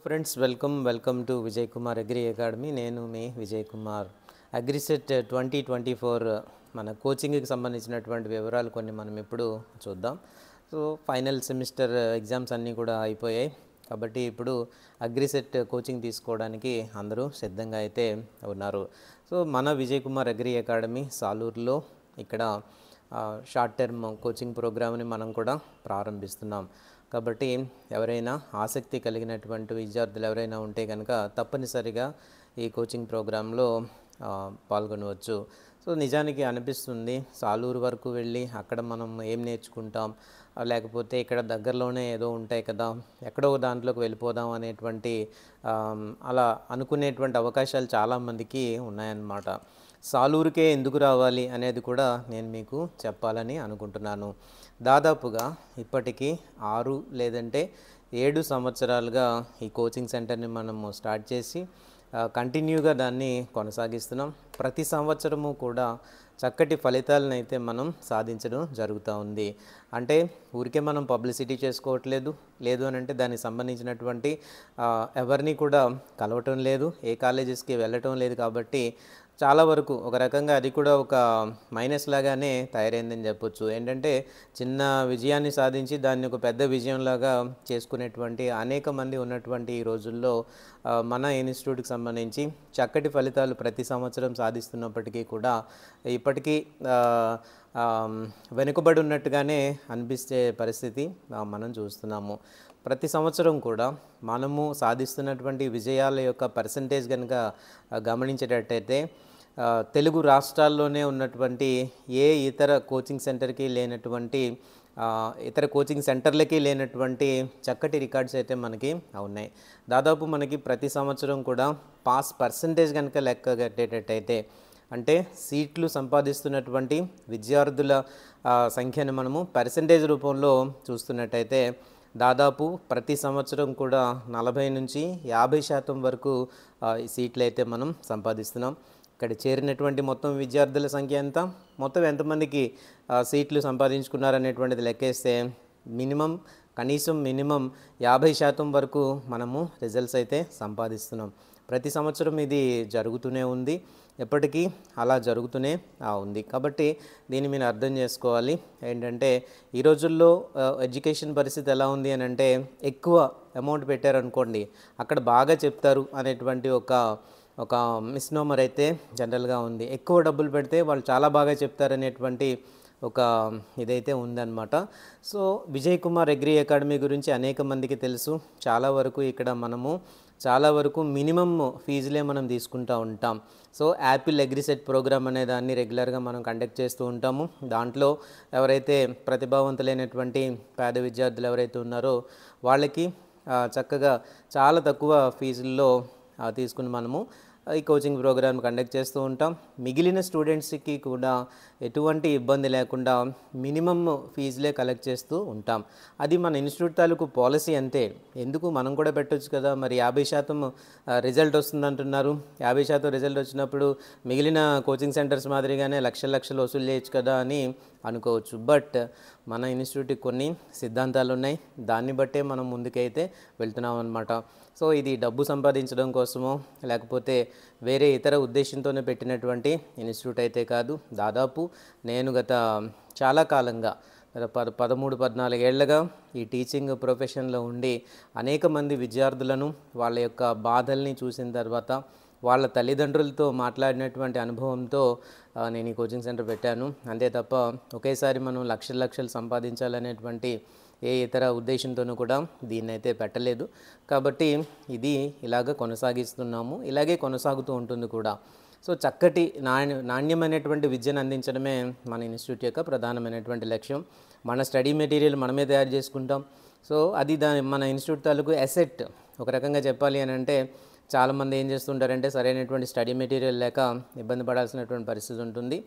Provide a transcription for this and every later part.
Friends welcome to Vijay Kumar agri academy. నేను మీ Vijay Kumar. AGRICET 2024 మన కోచింగ్కి సంబంధించినటువంటి వివరాలు కొన్ని మనం ఇప్పుడు చూద్దాం. సో ఫైనల్ సెమిస్టర్ ఎగ్జామ్స్ అన్నీ కూడా అయిపోయాయి కాబట్టి ఇప్పుడు అగ్రిసెట్ కోచింగ్ తీసుకోవడానికి అందరూ సిద్ధంగా అయితే ఉన్నారు. సో మన విజయ్ కుమార్ అగ్రి అకాడమీ సాలూరులో ఇక్కడ షార్ట్ టర్మ్ కోచింగ్ ప్రోగ్రామ్ని మనం కూడా ప్రారంభిస్తున్నాం. కాబట్టి ఎవరైనా ఆసక్తి కలిగినటువంటి విద్యార్థులు ఎవరైనా ఉంటే కనుక తప్పనిసరిగా ఈ కోచింగ్ ప్రోగ్రాంలో పాల్గొనవచ్చు. సో నిజానికి అనిపిస్తుంది సాలూరు వరకు వెళ్ళి అక్కడ మనం ఏం నేర్చుకుంటాం, లేకపోతే ఇక్కడ దగ్గరలోనే ఏదో ఉంటాయి కదా, ఎక్కడో దాంట్లోకి వెళ్ళిపోదాం అనేటువంటి అలా అనుకునేటువంటి అవకాశాలు చాలామందికి ఉన్నాయన్నమాట. సాలూరుకే ఎందుకు రావాలి అనేది కూడా నేను మీకు చెప్పాలని అనుకుంటున్నాను. దాదాపుగా ఇప్పటికీ 6 లేదంటే 7 సంవత్సరాలుగా ఈ కోచింగ్ సెంటర్ని మనము స్టార్ట్ చేసి కంటిన్యూగా దాన్ని కొనసాగిస్తున్నాం. ప్రతి సంవత్సరము కూడా చక్కటి ఫలితాలను అయితే మనం సాధించడం జరుగుతూ ఉంది. అంటే ఊరికే మనం పబ్లిసిటీ చేసుకోవట్లేదు, లేదు అని అంటే దానికి సంబంధించినటువంటి ఎవరిని కూడా కలవటం లేదు, ఏ కాలేజెస్కి వెళ్ళటం లేదు. కాబట్టి చాలా వరకు ఒక రకంగా అది కూడా ఒక మైనస్ లాగానే తయారైందని చెప్పొచ్చు. ఏంటంటే చిన్న విజయాన్ని సాధించి దాన్ని ఒక పెద్ద విజయంలాగా చేసుకునేటువంటి అనేక మంది ఉన్నటువంటి ఈ రోజుల్లో మన ఇన్స్టిట్యూట్కి సంబంధించి చక్కటి ఫలితాలు ప్రతి సంవత్సరం సాధిస్తున్నప్పటికీ కూడా ఇప్పటికీ వెనుకబడి ఉన్నట్టుగానే అనిపించే పరిస్థితి మనం చూస్తున్నాము. ప్రతి సంవత్సరం కూడా మనము సాధిస్తున్నటువంటి విజయాల యొక్క పర్సంటేజ్ కనుక గమనించేటట్టయితే తెలుగు రాష్ట్రాల్లోనే ఉన్నటువంటి ఏ ఇతర కోచింగ్ సెంటర్కి లేనటువంటి ఇతర కోచింగ్ సెంటర్లకి లేనటువంటి చక్కటి రికార్డ్స్ అయితే మనకి ఉన్నాయి. దాదాపు మనకి ప్రతి సంవత్సరం కూడా పాస్ పర్సంటేజ్ కనుక లెక్క కట్టేటట్టయితే, అంటే సీట్లు సంపాదిస్తున్నటువంటి విద్యార్థుల సంఖ్యను మనము పర్సంటేజ్ రూపంలో చూస్తున్నట్టయితే దాదాపు ప్రతి సంవత్సరం కూడా 40 నుంచి 50% వరకు ఈ సీట్లు అయితే మనం సంపాదిస్తున్నాం. ఇక్కడ చేరినటువంటి మొత్తం విద్యార్థుల సంఖ్య ఎంత, మొత్తం ఎంతమందికి సీట్లు సంపాదించుకున్నారనేటువంటిది లెక్కేస్తే కనీసం మినిమం 50% వరకు మనము రిజల్ట్స్ అయితే సంపాదిస్తున్నాం. ప్రతి సంవత్సరం ఇది జరుగుతూనే ఉంది, ఎప్పటికీ అలా జరుగుతూనే ఉంది. కాబట్టి దీన్ని మీరు అర్థం చేసుకోవాలి. ఏంటంటే ఈ రోజుల్లో ఎడ్యుకేషన్ పరిస్థితి ఎలా ఉంది అని అంటే, ఎక్కువ అమౌంట్ పెట్టారనుకోండి అక్కడ బాగా చెప్తారు అనేటువంటి ఒక మిస్నోమర్ అయితే జనరల్గా ఉంది. ఎక్కువ డబ్బులు పెడితే వాళ్ళు చాలా బాగా చెప్తారనేటువంటి ఒక ఇదైతే ఉందన్నమాట. So Vijay Kumar agri academy గురించి అనేక మందికి తెలుసు. చాలా వరకు మినిమమ్ ఫీజులే మనం తీసుకుంటూ ఉంటాం. సో యాపిల్ అగ్రిసెట్ ప్రోగ్రామ్ అనే దాన్ని రెగ్యులర్గా మనం కండక్ట్ చేస్తూ ఉంటాము. దాంట్లో ఎవరైతే ప్రతిభావంతులైనటువంటి పేద విద్యార్థులు ఎవరైతే ఉన్నారో వాళ్ళకి చక్కగా చాలా తక్కువ ఫీజుల్లో తీసుకుని మనము ఈ కోచింగ్ ప్రోగ్రామ్ కండక్ట్ చేస్తూ ఉంటాం. మిగిలిన స్టూడెంట్స్కి కూడా ఎటువంటి ఇబ్బంది లేకుండా మినిమమ్ ఫీజులే కలెక్ట్ చేస్తూ ఉంటాం. అది మన ఇన్స్టిట్యూట్ తాలూకు పాలసీ అంతే. ఎందుకు మనం కూడా పెట్టవచ్చు కదా, మరి 50% రిజల్ట్ వస్తుందంటున్నారు, 50% రిజల్ట్ వచ్చినప్పుడు మిగిలిన కోచింగ్ సెంటర్స్ మాదిరిగానే లక్షలు వసూలు చేయొచ్చు కదా అని అనుకోవచ్చు. బట్ మన ఇన్స్టిట్యూట్కి కొన్ని సిద్ధాంతాలు ఉన్నాయి, దాన్ని బట్టే మనం ముందుకైతే వెళ్తున్నాం అన్నమాట. సో ఇది డబ్బు సంపాదించడం కోసమో లేకపోతే వేరే ఇతర ఉద్దేశంతోనే పెట్టినటువంటి ఇన్స్టిట్యూట్ అయితే కాదు. దాదాపు నేను గత చాలా కాలంగా 13-14 ఏళ్లుగా ఈ టీచింగ్ ప్రొఫెషన్లో ఉండి అనేక మంది విద్యార్థులను వాళ్ళ యొక్క బాధల్ని చూసిన తర్వాత వాళ్ళ తల్లిదండ్రులతో మాట్లాడినటువంటి అనుభవంతో నేను ఈ కోచింగ్ సెంటర్ పెట్టాను. అంతే తప్ప ఒకేసారి మనం లక్షలు సంపాదించాలనేటువంటి ఏ ఇతర ఉద్దేశంతోనూ కూడా దీన్ని అయితే పెట్టలేదు. కాబట్టి ఇది ఇలాగ కొనసాగిస్తున్నాము, ఇలాగే కొనసాగుతూ ఉంటుంది కూడా. సో చక్కటి నాణ్యమైనటువంటి విద్యను అందించడమే మన ఇన్స్టిట్యూట్ యొక్క ప్రధానమైనటువంటి లక్ష్యం. మన స్టడీ మెటీరియల్ మనమే తయారు చేసుకుంటాం. సో అది మన ఇన్స్టిట్యూట్ తాలూకు అసెట్. ఒక రకంగా చెప్పాలి అని అంటే చాలామంది ఏం చేస్తుంటారంటే సరైనటువంటి స్టడీ మెటీరియల్ లేక ఇబ్బంది పడాల్సినటువంటి పరిస్థితి ఉంటుంది.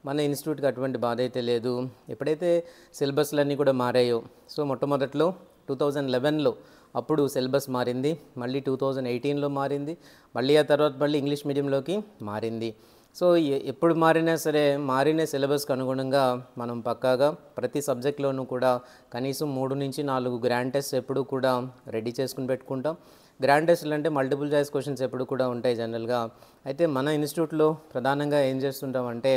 మన ఇన్స్టిట్యూట్కి అటువంటి బాధ అయితే లేదు. ఎప్పుడైతే సిలబస్లన్నీ కూడా మారాయో, సో మొట్టమొదట్లో 2011లో అప్పుడు సిలబస్ మారింది, మళ్ళీ 2018లో మారింది, మళ్ళీ ఆ తర్వాత మళ్ళీ ఇంగ్లీష్ మీడియంలోకి మారింది. సో ఎప్పుడు మారినా సరే మారిన సిలబస్కి అనుగుణంగా మనం పక్కాగా ప్రతి సబ్జెక్ట్లోనూ కూడా కనీసం 3 నుంచి 4 గ్రాండ్ టెస్ట్ ఎప్పుడూ కూడా రెడీ చేసుకుని పెట్టుకుంటాం. గ్రాండ్ టెస్టులు అంటే మల్టిపుల్ చాయిస్ క్వశ్చన్స్ ఎప్పుడు కూడా ఉంటాయి జనరల్గా. అయితే మన ఇన్స్టిట్యూట్లో ప్రధానంగా ఏం చేస్తుంటామంటే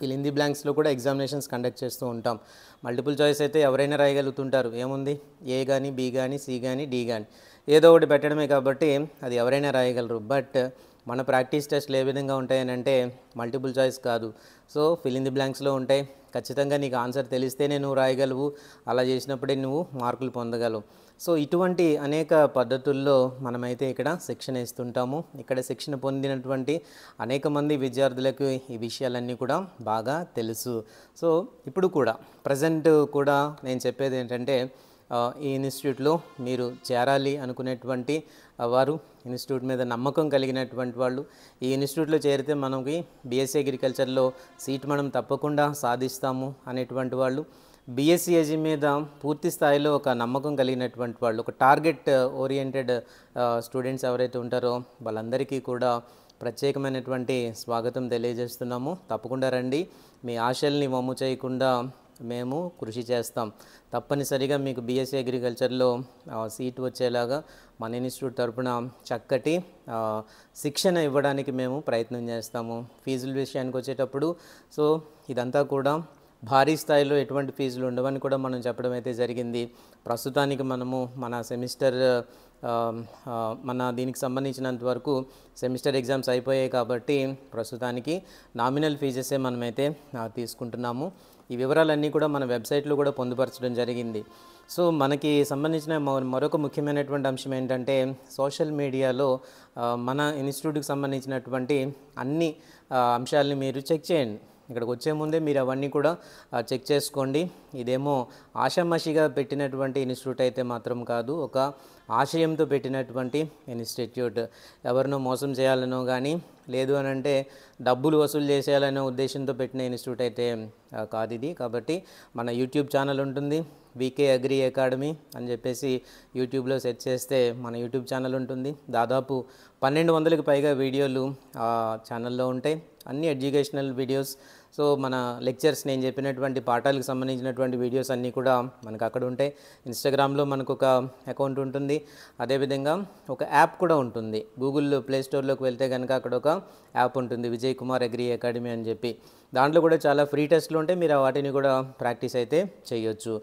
ఫిల్ ఇన్ ది బ్లాంక్స్లో కూడా ఎగ్జామినేషన్స్ కండక్ట్ చేస్తూ ఉంటాం. మల్టిపుల్ చాయిస్ అయితే ఎవరైనా రాయగలుగుతుంటారు, ఏముంది, ఏ కానీ, బి కానీ, సి కానీ, డి కానీ ఏదో ఒకటి పెట్టడమే కాబట్టి అది ఎవరైనా రాయగలరు. బట్ మన ప్రాక్టీస్ టెస్ట్లు ఏ విధంగా ఉంటాయని అంటే మల్టిపుల్ చాయిస్ కాదు. సో ఫిల్ ఇన్ ది బ్లాంక్స్లో ఉంటాయి. ఖచ్చితంగా నీకు ఆన్సర్ తెలిస్తేనే నువ్వు రాయగలవు, అలా చేసినప్పుడే నువ్వు మార్కులు పొందగలవు. సో ఇటువంటి అనేక పద్ధతుల్లో మనమైతే ఇక్కడ శిక్షణ ఇస్తుంటాము. ఇక్కడ శిక్షణ పొందినటువంటి అనేక మంది విద్యార్థులకు ఈ విషయాలన్నీ కూడా బాగా తెలుసు. సో ఇప్పుడు కూడా ప్రజెంట్ కూడా నేను చెప్పేది ఏంటంటే ఈ ఇన్స్టిట్యూట్లో మీరు చేరాలి అనుకునేటువంటి వారు, ఇన్స్టిట్యూట్ మీద నమ్మకం కలిగినటువంటి వాళ్ళు, ఈ ఇన్స్టిట్యూట్లో చేరితే మనకి బీఎస్సీ అగ్రికల్చర్లో సీట్ మనం తప్పకుండా సాధిస్తాము అనేటువంటి వాళ్ళు, బీఎస్సీ ఏజీ మీద పూర్తి స్థాయిలో ఒక నమ్మకం కలిగినటువంటి వాళ్ళు, ఒక టార్గెట్ ఓరియంటెడ్ స్టూడెంట్స్ ఎవరైతే ఉంటారో వాళ్ళందరికీ కూడా ప్రత్యేకమైనటువంటి స్వాగతం తెలియజేస్తున్నాము. తప్పకుండా రండి, మీ ఆశల్ని వమ్ము చేయకుండా మేము కృషి చేస్తాం. తప్పనిసరిగా మీకు బీఎస్సీ అగ్రికల్చర్లో సీట్ వచ్చేలాగా మన ఇన్స్టిట్యూట్ తరపున చక్కటి శిక్షణ ఇవ్వడానికి మేము ప్రయత్నం చేస్తాము. ఫీజుల విషయానికి వచ్చేటప్పుడు సో ఇదంతా కూడా భారీ స్థాయిలో ఎటువంటి ఫీజులు ఉండవని కూడా మనం చెప్పడం అయితే జరిగింది. ప్రస్తుతానికి మనము మన సెమిస్టర్ మన దీనికి సంబంధించినంత వరకు సెమిస్టర్ ఎగ్జామ్స్ అయిపోయాయి కాబట్టి ప్రస్తుతానికి నామినల్ ఫీజెసే మనమైతే తీసుకుంటున్నాము. ఈ వివరాలన్నీ కూడా మన వెబ్సైట్లో కూడా పొందుపరచడం జరిగింది. సో మనకి సంబంధించిన మరొక ముఖ్యమైనటువంటి అంశం ఏంటంటే సోషల్ మీడియాలో మన ఇన్స్టిట్యూట్కి సంబంధించినటువంటి అన్ని అంశాలని మీరు చెక్ చేయండి. ఇక్కడికి వచ్చే ముందే మీరు అవన్నీ కూడా చెక్ చేసుకోండి. ఇదేమో ఆషామాషిగా పెట్టినటువంటి ఇన్స్టిట్యూట్ అయితే మాత్రం కాదు, ఒక ఆశయంతో పెట్టినటువంటి ఇన్స్టిట్యూట్. ఎవరినో మోసం చేయాలనో కానీ, లేదు అని అంటే డబ్బులు వసూలు చేసేయాలనే ఉద్దేశంతో పెట్టిన ఇన్స్టిట్యూట్ అయితే కాదు ఇది. కాబట్టి మన యూట్యూబ్ ఛానల్ ఉంటుంది, వీకే అగ్రి అకాడమీ అని చెప్పేసి యూట్యూబ్లో సెర్చ్ చేస్తే మన యూట్యూబ్ ఛానల్ ఉంటుంది. దాదాపు 1200కి పైగా వీడియోలు ఛానల్లో ఉంటాయి, అన్ని ఎడ్యుకేషనల్ వీడియోస్. సో మన లెక్చర్స్, నేను చెప్పినటువంటి పాఠాలకు సంబంధించినటువంటి వీడియోస్ అన్నీ కూడా మనకు అక్కడ ఉంటాయి. ఇన్స్టాగ్రామ్లో మనకు ఒక అకౌంట్ ఉంటుంది, అదేవిధంగా ఒక యాప్ కూడా ఉంటుంది. గూగుల్ ప్లే స్టోర్లోకి వెళ్తే కనుక అక్కడ ఒక యాప్ ఉంటుంది, విజయ్ కుమార్ అగ్రి అకాడమీ అని చెప్పి. దాంట్లో కూడా చాలా ఫ్రీ టెస్ట్లు ఉంటాయి, మీరు వాటిని కూడా ప్రాక్టీస్ అయితే చేయొచ్చు.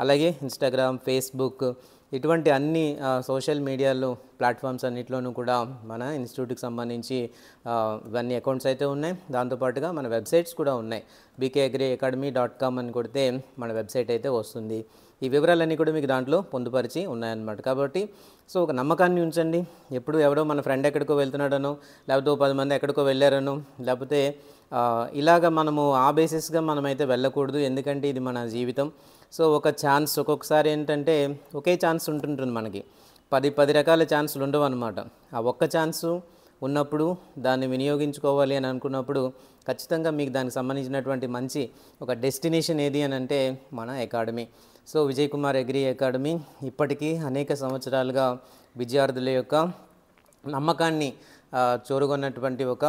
అలాగే ఇన్స్టాగ్రామ్, ఫేస్బుక్ ఇటువంటి అన్ని సోషల్ మీడియాలో ప్లాట్ఫామ్స్ అన్నింటిలోనూ కూడా మన ఇన్స్టిట్యూట్కి సంబంధించి ఇవన్నీ అకౌంట్స్ అయితే ఉన్నాయి. దాంతోపాటుగా మన వెబ్సైట్స్ కూడా ఉన్నాయి. bkagriacademy.com అని కొడితే మన వెబ్సైట్ అయితే వస్తుంది. ఈ వివరాలన్నీ కూడా మీకు దాంట్లో పొందుపరిచి ఉన్నాయన్నమాట. కాబట్టి సో ఒక నమ్మకాన్ని ఉంచండి. ఎప్పుడు ఎవరో మన ఫ్రెండ్ ఎక్కడికో వెళ్తున్నాడనో, లేకపోతే 10 మంది ఎక్కడికో వెళ్ళారనో, లేకపోతే ఇలాగ మనము ఆ బేసిస్గా మనమైతే వెళ్ళకూడదు. ఎందుకంటే ఇది మన జీవితం. సో ఒక ఛాన్స్, ఒక్కొక్కసారి ఏంటంటే ఒకే ఛాన్స్ ఉంటుంటుంది మనకి, 10 రకాల ఛాన్సులు ఉండవు అనమాట. ఆ ఒక్క ఛాన్సు ఉన్నప్పుడు దాన్ని వినియోగించుకోవాలి అని అనుకున్నప్పుడు ఖచ్చితంగా మీకు దానికి సంబంధించినటువంటి మంచి ఒక డెస్టినేషన్ ఏది అని అంటే మన academy. So Vijay Kumar agri academy ఇప్పటికీ అనేక సంవత్సరాలుగా విద్యార్థుల యొక్క నమ్మకాన్ని చూరగొన్నటువంటి ఒక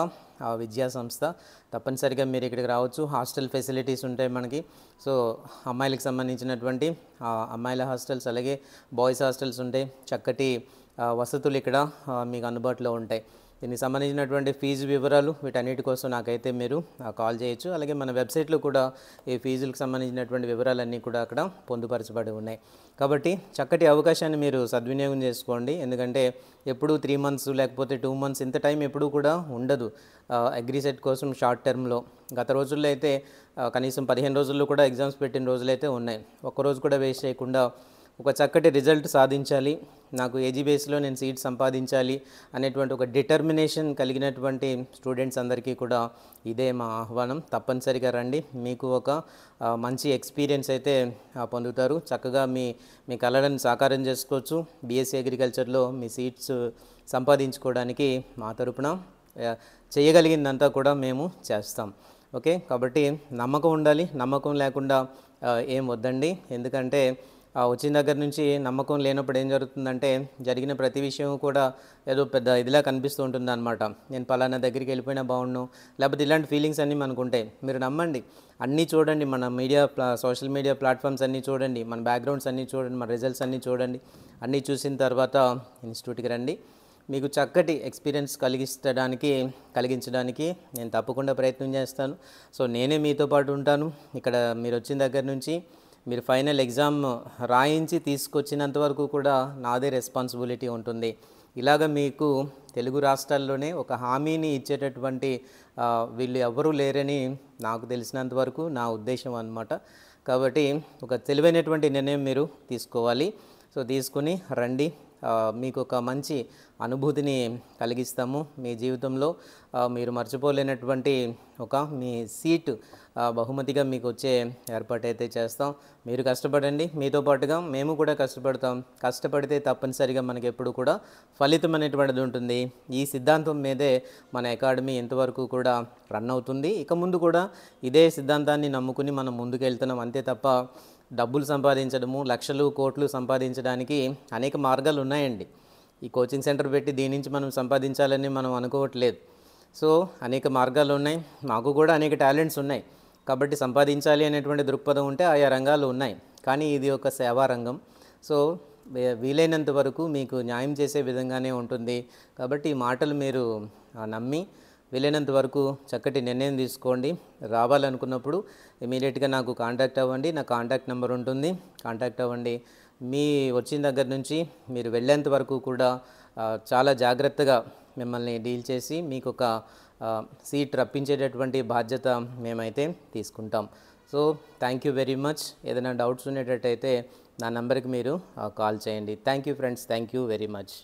విద్యా సంస్థ. తప్పనిసరిగా మీరు ఇక్కడికి రావచ్చు. హాస్టల్ ఫెసిలిటీస్ ఉంటాయి మనకి. సో అమ్మాయిలకు సంబంధించినటువంటి అమ్మాయిల హాస్టల్స్, అలాగే బాయ్స్ హాస్టల్స్ ఉంటాయి. చక్కటి వసతులు ఇక్కడ మీకు అందుబాటులో ఉంటాయి. దీనికి సంబంధించినటువంటి ఫీజు వివరాలు వీటన్నిటి కోసం నాకైతే మీరు కాల్ చేయొచ్చు. అలాగే మన వెబ్సైట్లో కూడా ఈ ఫీజులకు సంబంధించినటువంటి వివరాలన్నీ కూడా అక్కడ పొందుపరచబడి ఉన్నాయి. కాబట్టి చక్కటి అవకాశాన్ని మీరు సద్వినియోగం చేసుకోండి. ఎందుకంటే ఎప్పుడు 3 months లేకపోతే 2 months ఇంత టైం ఎప్పుడూ కూడా ఉండదు అగ్రిసెట్ కోసం షార్ట్ టర్మ్లో. గత రోజుల్లో అయితే కనీసం 15 రోజుల్లో కూడా ఎగ్జామ్స్ పెట్టిన రోజులైతే ఉన్నాయి. ఒక్కరోజు కూడా వేస్ట్ చేయకుండా ఒక చక్కటి రిజల్ట్ సాధించాలి, నాకు ఏజీ బేస్లో నేను సీట్ సంపాదించాలి అనేటువంటి ఒక డిటర్మినేషన్ కలిగినటువంటి స్టూడెంట్స్ అందరికీ కూడా ఇదే మా ఆహ్వానం. తప్పనిసరిగా రండి, మీకు ఒక మంచి ఎక్స్పీరియన్స్ అయితే పొందుతారు. చక్కగా మీ కళలను సాకారం చేసుకోవచ్చు. బీఎస్సీ అగ్రికల్చర్లో మీ సీట్స్ సంపాదించుకోవడానికి మా తరపున చేయగలిగిందంతా కూడా మేము చేస్తాం. ఓకే, కాబట్టి నమ్మకం ఉండాలి. నమ్మకం లేకుండా ఏం వద్దండి. ఎందుకంటే వచ్చిన దగ్గర నుంచి నమ్మకం లేనప్పుడు ఏం జరుగుతుందంటే జరిగిన ప్రతి విషయం కూడా ఏదో పెద్ద ఇదిలా కనిపిస్తూ ఉంటుందన్నమాట. నేను పలానా దగ్గరికి వెళ్ళిపోయినా బాగుండు, లేకపోతే ఇలాంటి ఫీలింగ్స్ అన్నీ మనకుంటాయి. మీరు నమ్మండి, అన్నీ చూడండి, మన సోషల్ మీడియా ప్లాట్ఫామ్స్ అన్నీ చూడండి, మన బ్యాక్గ్రౌండ్స్ అన్నీ చూడండి, మన రిజల్ట్స్ అన్నీ చూడండి. అన్నీ చూసిన తర్వాత ఇన్స్టిట్యూట్కి రండి. మీకు చక్కటి ఎక్స్పీరియన్స్ కలిగించడానికి నేను తప్పకుండా ప్రయత్నం చేస్తాను. సో నేనే మీతో పాటు ఉంటాను. ఇక్కడ మీరు వచ్చిన దగ్గర నుంచి మీరు ఫైనల్ ఎగ్జామ్ రాయించి తీసుకొచ్చినంత వరకు కూడా నాదే రెస్పాన్సిబిలిటీ ఉంటుంది. ఇలాగ మీకు తెలుగు రాష్ట్రాల్లోనే ఒక హామీని ఇచ్చేటటువంటి వీళ్ళు ఎవరూ లేరని నాకు తెలిసినంత వరకు నా ఉద్దేశం అన్నమాట. కాబట్టి ఒక తెలివైనటువంటి నిర్ణయం మీరు తీసుకోవాలి. సో తీసుకుని రండి, మీకు ఒక మంచి అనుభూతిని కలిగిస్తాము. మీ జీవితంలో మీరు మర్చిపోలేనటువంటి మీ సీటు బహుమతిగా మీకు వచ్చే ఏర్పాటైతే చేస్తాం. మీరు కష్టపడండి, మీతో పాటుగా మేము కూడా కష్టపడతాం. కష్టపడితే తప్పనిసరిగా మనకి ఎప్పుడు కూడా ఫలితం అనేటువంటిది ఉంటుంది. ఈ సిద్ధాంతం మీదే మన అకాడమీ ఇంతవరకు కూడా రన్ అవుతుంది. ఇక ముందు కూడా ఇదే సిద్ధాంతాన్ని నమ్ముకుని మనం ముందుకు వెళ్తున్నాం. అంతే తప్ప డబ్బులు సంపాదించడము, లక్షలు కోట్లు సంపాదించడానికి అనేక మార్గాలు ఉన్నాయండి. ఈ కోచింగ్ సెంటర్ పెట్టి దీని నుంచి మనం సంపాదించాలని మనం అనుకోవట్లేదు. సో అనేక మార్గాలు ఉన్నాయి, మాకు కూడా అనేక టాలెంట్స్ ఉన్నాయి. కాబట్టి సంపాదించాలి అనేటువంటి దృక్పథం ఉంటే ఆయా రంగాలు ఉన్నాయి. కానీ ఇది ఒక సేవా రంగం. సో వీలైనంత వరకు మీకు న్యాయం చేసే విధంగానే ఉంటుంది. కాబట్టి ఈ మాటలు మీరు నమ్మి వీలైనంత వరకు చక్కటి నిర్ణయం తీసుకోండి. రావాలనుకున్నప్పుడు ఇమీడియట్గా నాకు కాంటాక్ట్ అవ్వండి. నా కాంటాక్ట్ నెంబర్ ఉంటుంది, కాంటాక్ట్ అవ్వండి. మీ వచ్చిన దగ్గర నుంచి మీరు వెళ్ళేంత వరకు కూడా చాలా జాగ్రత్తగా మిమ్మల్ని డీల్ చేసి మీకు ఒక సీట్ రప్పించేటటువంటి బాధ్యత మేమైతే తీసుకుంటాం. So thank you very much. ఏదైనా డౌట్స్ ఉండేటట్టయితే నా నెంబర్కి మీరు కాల్ చేయండి. Thank you friends, thank you very much.